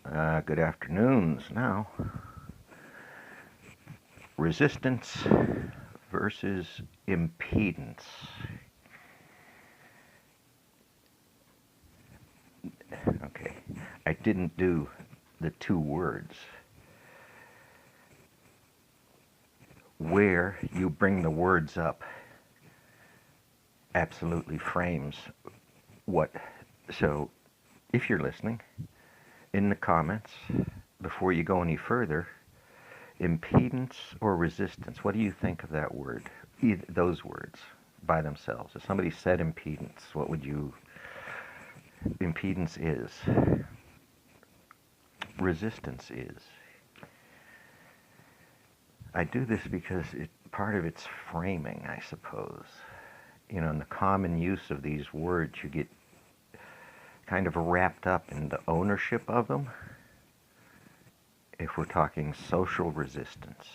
Good afternoons now. Resistance versus impedance. Okay, I didn't do the two words. Where you bring the words up absolutely frames what. So, if you're listening, in the comments, before you go any further, impedance or resistance, what do you think of that word? Those words by themselves. If somebody said impedance, what would you... Impedance is. Resistance is. I do this because part of it's framing, I suppose. You know, in the common use of these words, you get kind of wrapped up in the ownership of them. If we're talking social resistance,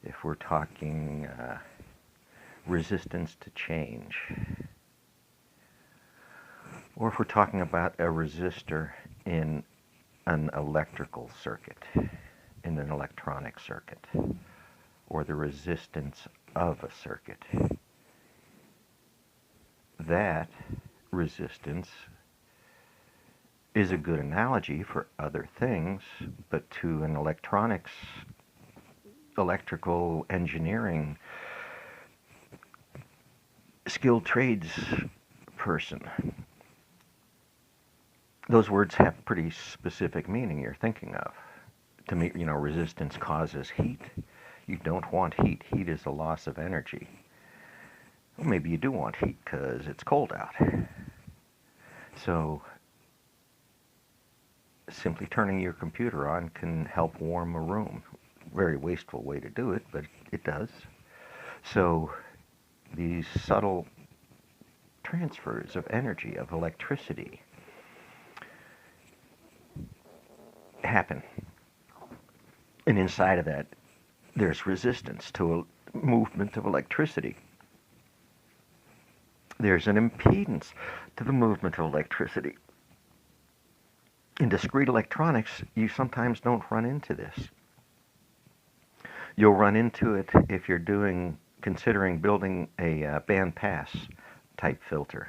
if we're talking resistance to change, or if we're talking about a resistor in an electrical circuit, in an electronic circuit, or the resistance of a circuit. That resistance is a good analogy for other things, but to an electrical engineering skilled trades person, those words have pretty specific meaning you're thinking of. To me, you know, resistance causes heat. You don't want heat. Heat is a loss of energy. Well, maybe you do want heat because it's cold out. So simply turning your computer on can help warm a room. Very wasteful way to do it, but it does. So these subtle transfers of energy, of electricity, happen. And inside of that, there's resistance to a movement of electricity. There's an impedance to the movement of electricity. In discrete electronics, you sometimes don't run into this. You'll run into it if you're considering building a bandpass type filter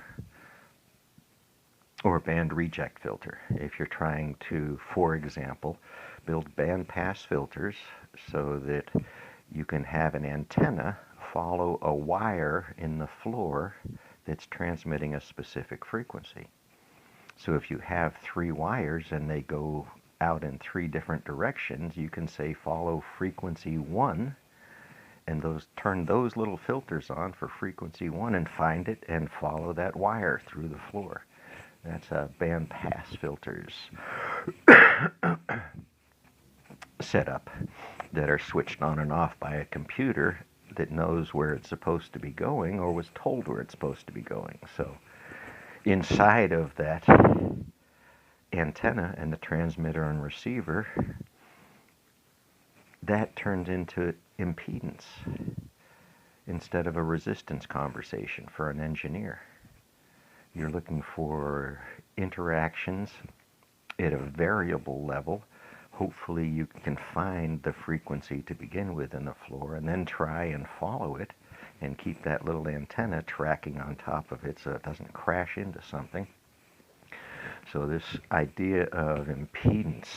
or a band reject filter. If you're trying to, for example, build bandpass filters so that you can have an antenna follow a wire in the floor that's transmitting a specific frequency. So if you have 3 wires and they go out in 3 different directions, you can say follow frequency 1 and turn those little filters on for frequency 1 and find it and follow that wire through the floor. That's band pass filters setup that are switched on and off by a computer that knows where it's supposed to be going or was told where it's supposed to be going. So inside of that antenna and the transmitter and receiver, that turns into impedance instead of a resistance conversation for an engineer. You're looking for interactions at a variable level. Hopefully you can find the frequency to begin with in the floor and then try and follow it and keep that little antenna tracking on top of it so it doesn't crash into something. So this idea of impedance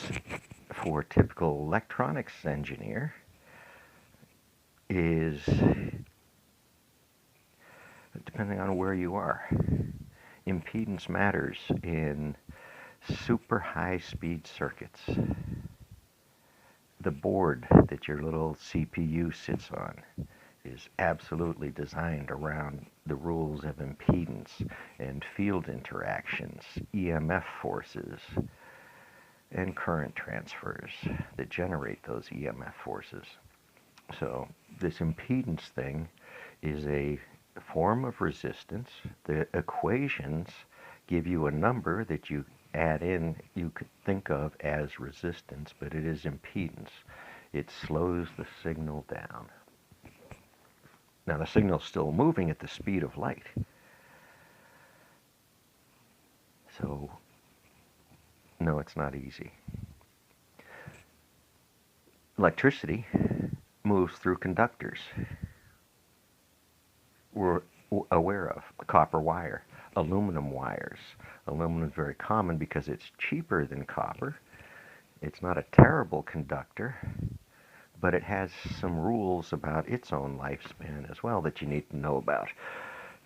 for a typical electronics engineer is, depending on where you are, impedance matters in super high-speed circuits. The board that your little CPU sits on is absolutely designed around the rules of impedance and field interactions, EMF forces, and current transfers that generate those EMF forces. So this impedance thing is a form of resistance. The equations give you a number that you add in, you could think of as resistance, but it is impedance. It slows the signal down. Now the signal's still moving at the speed of light. So No, it's not easy. Electricity moves through conductors. We're aware of copper wire, aluminum wires. Aluminum is very common because it's cheaper than copper. It's not a terrible conductor, but it has some rules about its own lifespan as well that you need to know about,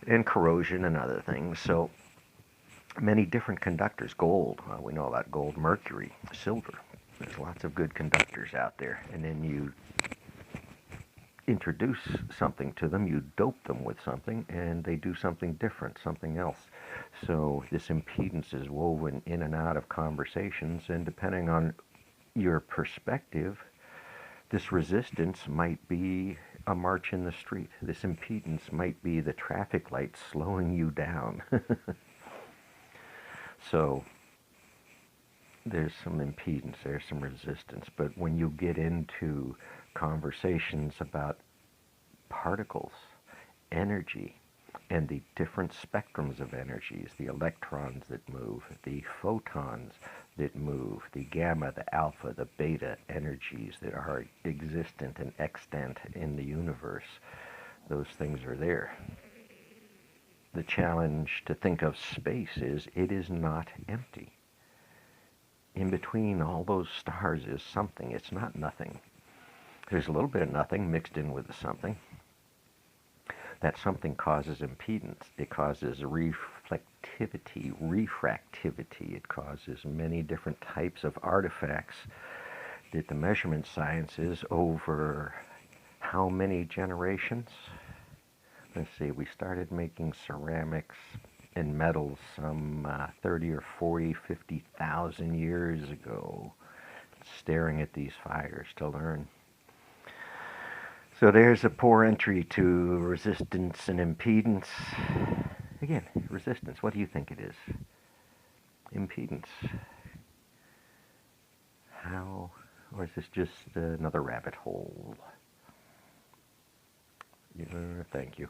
and corrosion and other things. So many different conductors. Gold, we know about gold, mercury, silver. There's lots of good conductors out there. And then you introduce something to them, you dope them with something, and they do something different, something else. So this impedance is woven in and out of conversations, and depending on your perspective, this resistance might be a march in the street. This impedance might be the traffic light slowing you down. So there's some impedance, there's some resistance. But when you get into conversations about particles, energy, and the different spectrums of energies, the electrons that move, the photons that move, the gamma, the alpha, the beta energies that are existent and extant in the universe, those things are there. The challenge to think of space is it is not empty. In between all those stars is something. It's not nothing. There's a little bit of nothing mixed in with the something. That something causes impedance. It causes reflectivity, refractivity. It causes many different types of artifacts that the measurement sciences over how many generations? Let's see, we started making ceramics and metals some 30 or 40, 50,000 years ago, staring at these fires to learn. So there's a poor entry to resistance and impedance. Again, resistance, what do you think it is? Impedance. How, or is this just another rabbit hole? Thank you.